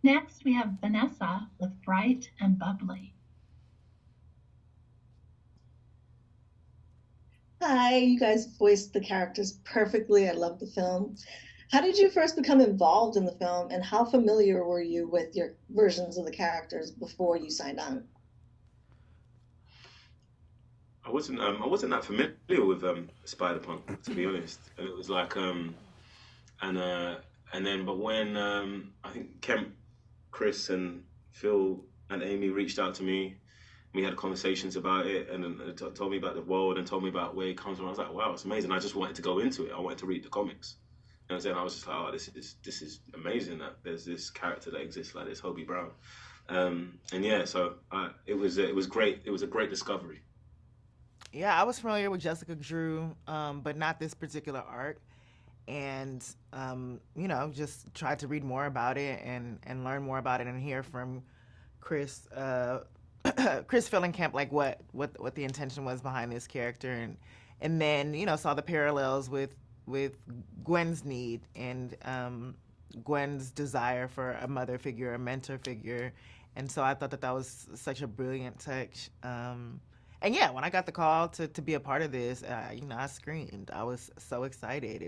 Next, we have Vanessa with Bright and Bubbly. Hi, you guys voiced the characters perfectly. I love the film. How did you first become involved in the film, and how familiar were you with your versions of the characters before you signed on? I wasn't that familiar with Spider-Punk, to be honest. And it was like and and then but when I think Kemp, Chris, and Phil and Amy reached out to me, we had conversations about it, and then told me about the world and told me about where it comes from. I was like, wow, it's amazing. I just wanted to go into it. I wanted to read the comics. And then I was just like, oh, this is amazing that there's this character that exists like this, Hobie Brown. And yeah, so it was great. It was a great discovery. Yeah, I was familiar with Jessica Drew, but not this particular arc. And, just tried to read more about it and learn more about it and hear from Chris, Chris Fillenkamp, like what the intention was behind this character. And then, saw the parallels with Gwen's need and Gwen's desire for a mother figure, a mentor figure. And so I thought that was such a brilliant touch. And yeah, when I got the call to be a part of this, I screamed. I was so excited.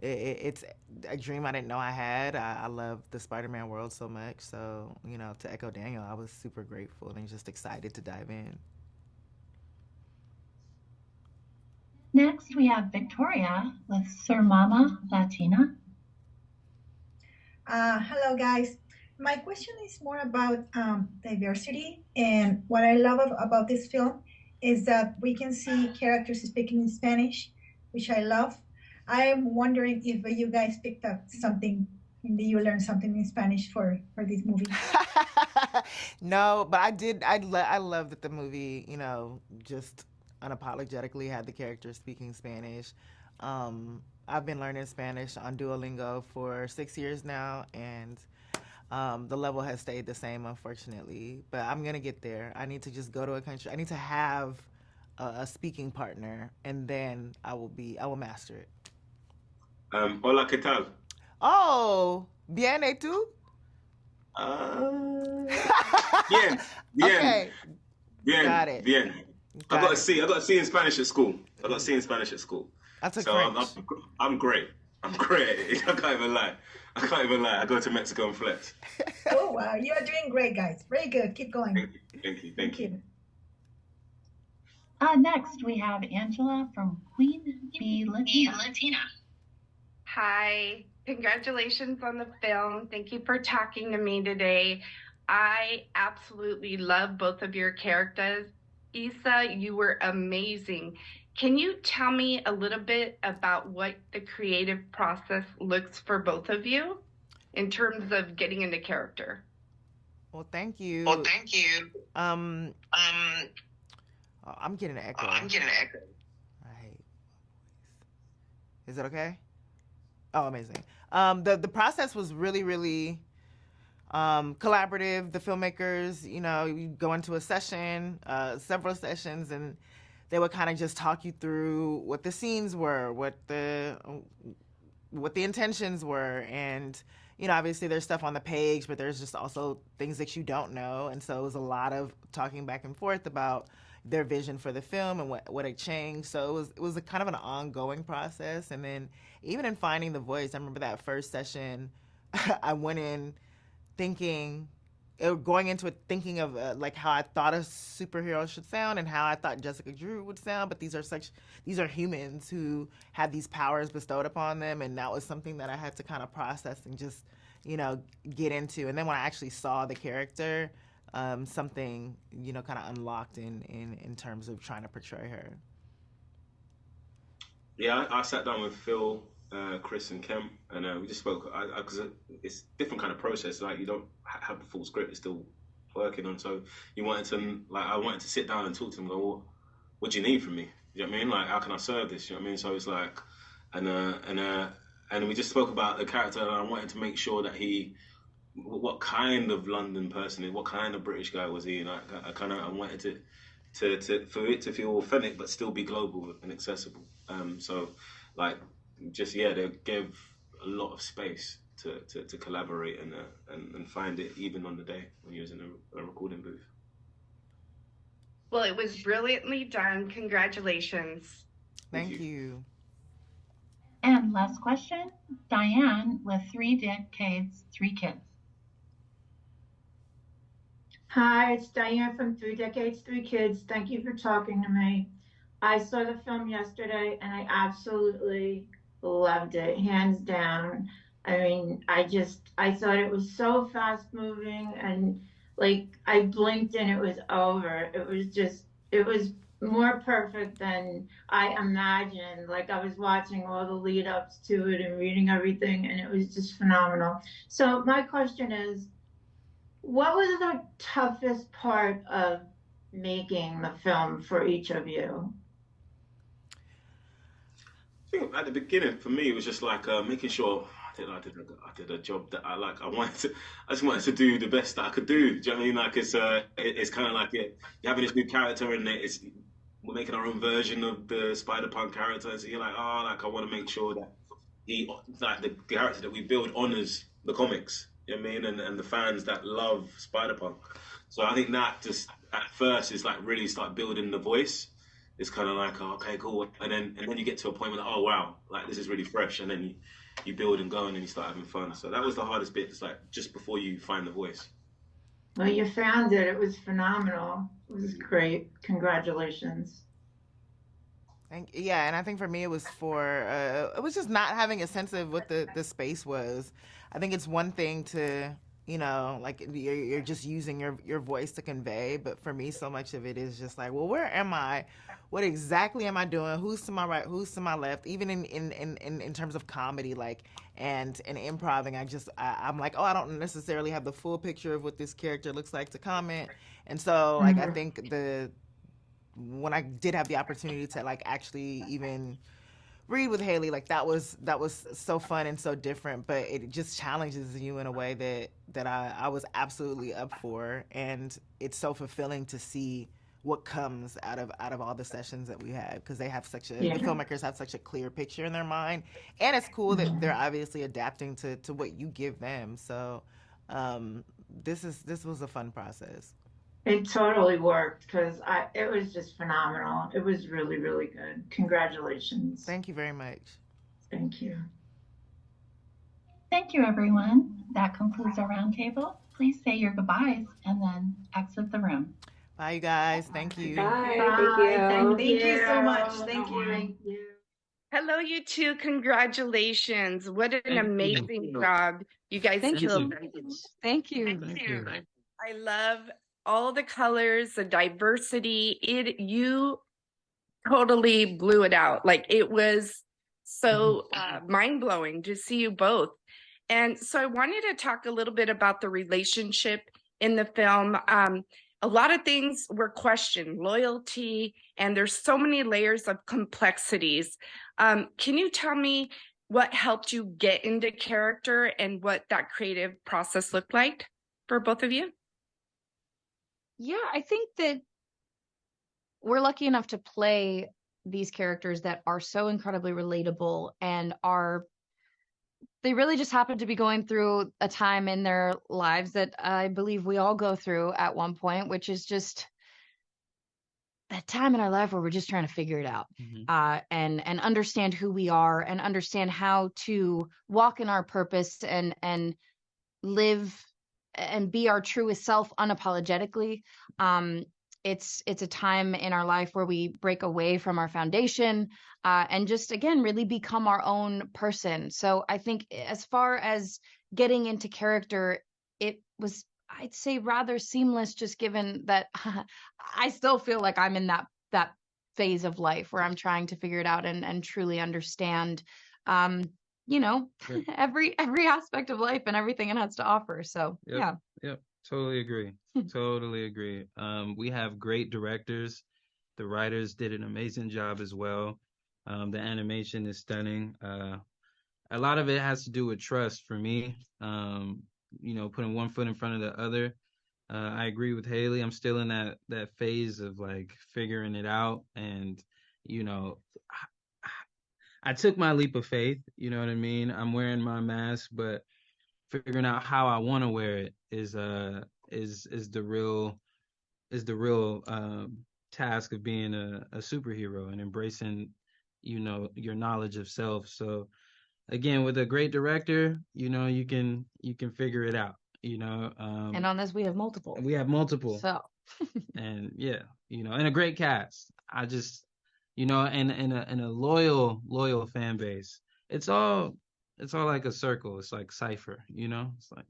It's a dream I didn't know I had. I love the Spider-Man world so much. So, to echo Daniel, I was super grateful and just excited to dive in. Next, we have Victoria with Sir Mama Latina. Hello, guys. My question is more about diversity, and what I love about this film is that we can see characters speaking in Spanish, which I love. I'm wondering if you guys picked up something, you learned something in Spanish for this movie. No, but I did. I love that the movie, just unapologetically had the characters speaking Spanish. I've been learning Spanish on Duolingo for 6 years now, and the level has stayed the same, unfortunately. But I'm gonna get there. I need to just go to a country. I need to have a speaking partner, and then I will master it. Hola, ¿qué tal? Oh, bien, ¿y tú? Bien, bien, Okay, bien, got it. bien. I Got got a it. C. I got a C in Spanish at school. I got a C in Spanish at school. I took So French. I'm great. I'm great. I can't even lie. I go to Mexico and flex. Oh, wow. You are doing great, guys. Very good. Keep going. Thank you. Thank you. Next, we have Angela from Queen Bee Latina. Hi, congratulations on the film. Thank you for talking to me today. I absolutely love both of your characters. Issa, you were amazing. Can you tell me a little bit about what the creative process looks for both of you in terms of getting into character? Well, thank you. Um, I'm getting an echo. I hate. Is it okay? Oh, amazing. The process was really, really collaborative. The filmmakers, you go into a session, several sessions, and they would kind of just talk you through what the scenes were, what the intentions were, and obviously there's stuff on the page, but there's just also things that you don't know, and so it was a lot of talking back and forth about their vision for the film and what had changed. So it was a kind of an ongoing process, and then even in finding the voice, I remember that first session, I went in going into it thinking of like how I thought a superhero should sound and how I thought Jessica Drew would sound, but these are humans who had these powers bestowed upon them, and that was something that I had to kind of process and just get into. And then when I actually saw the character, something kind of unlocked in terms of trying to portray her. Yeah, I sat down with Phil, Chris, and Kemp, and we just spoke. Because it's a different kind of process. Like you don't have the full script; it's still working on. So I wanted to sit down and talk to them. And go, what do you need from me? You know what I mean? Like, how can I serve this? You know what I mean? So it's like, and we just spoke about the character, and I wanted to make sure that he what kind of London person, what kind of British guy was he? And I kind of I wanted to for it to feel authentic but still be global and accessible. So like just yeah, they gave a lot of space to collaborate and find it even on the day when you was in a recording booth. Well, it was brilliantly done. Congratulations. Thank you. And last question, Diane with 3 decades, 3 kids. Hi, it's Diane from 3 Decades, 3 Kids. Thank you for talking to me. I saw the film yesterday and I absolutely loved it, hands down. I mean, I thought it was so fast moving and like I blinked and it was over. It was more perfect than I imagined. Like I was watching all the lead ups to it and reading everything and it was just phenomenal. So my question is, what was the toughest part of making the film for each of you? I think at the beginning for me it was just like making sure I did a job that I like. I just wanted to do the best that I could do. Do you know what I mean? Like it's kind of like you're having this new character and we're making our own version of the Spider-Punk character. So you're like, oh, like I want to make sure that the character that we build honors the comics. You know what I mean? And the fans that love Spider-Punk. So I think that just at first is like really start building the voice. It's kind of like, oh, okay, cool. And then you get to a point where, oh, wow, like this is really fresh. And then you build and go and then you start having fun. So that was the hardest bit. It's like just before you find the voice. Well, you found it. It was phenomenal. It was great. Congratulations. Yeah, and I think for me it was it was just not having a sense of what the space was. I think it's one thing to, like you're just using your voice to convey, but for me so much of it is just like, well, where am I? What exactly am I doing? Who's to my right? Who's to my left? Even in terms of comedy, like and improvising, I'm like, oh, I don't necessarily have the full picture of what this character looks like to comment, and so like I think when I did have the opportunity to like actually even read with Hailee, like that was so fun and so different, but it just challenges you in a way that I was absolutely up for, and it's so fulfilling to see what comes out of all the sessions that we had, because they have the filmmakers have such a clear picture in their mind, and it's cool that they're obviously adapting to what you give them. So this was a fun process. It totally worked because it was just phenomenal. It was really, really good. Congratulations. Thank you very much. Thank you. Thank you, everyone. That concludes our roundtable. Please say your goodbyes and then exit the room. Bye, you guys. Thank you. Bye. Thank you. Thank you so much. Thank you. Thank you. Hello, you two. Congratulations. What an amazing job. You guys killed it. Thank you. I love all the colors, the diversity. You totally blew it out. Like it was so mind-blowing to see you both. And so I wanted to talk a little bit about the relationship in the film. A lot of things were questioned, loyalty, and there's so many layers of complexities. Can you tell me what helped you get into character and what that creative process looked like for both of you? Yeah, I think that we're lucky enough to play these characters that are so incredibly relatable and they really just happen to be going through a time in their lives that I believe we all go through at one point, which is just a time in our life where we're just trying to figure it out, and understand who we are and understand how to walk in our purpose and live and be our truest self unapologetically. It's a time in our life where we break away from our foundation and just, again, really become our own person. So I think as far as getting into character, it was, I'd say, rather seamless, just given that I still feel like I'm in that phase of life where I'm trying to figure it out and truly understand every aspect of life and everything it has to offer. So Yep. Totally agree. Totally agree. We have great directors. The writers did an amazing job as well. The animation is stunning. A lot of it has to do with trust for me. putting one foot in front of the other. I agree with Hailee. I'm still in that phase of like figuring it out, and I took my leap of faith. You know what I mean? I'm wearing my mask, but figuring out how I want to wear it is the real task of being a superhero and embracing your knowledge of self. So again, with a great director, you can figure it out. And on this, we have multiple. We have multiple. So, and yeah, and a great cast. I just, and a loyal fan base. It's all like a circle. It's like Cypher. It's like,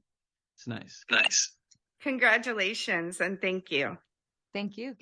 it's nice. Nice. Congratulations and thank you. Thank you.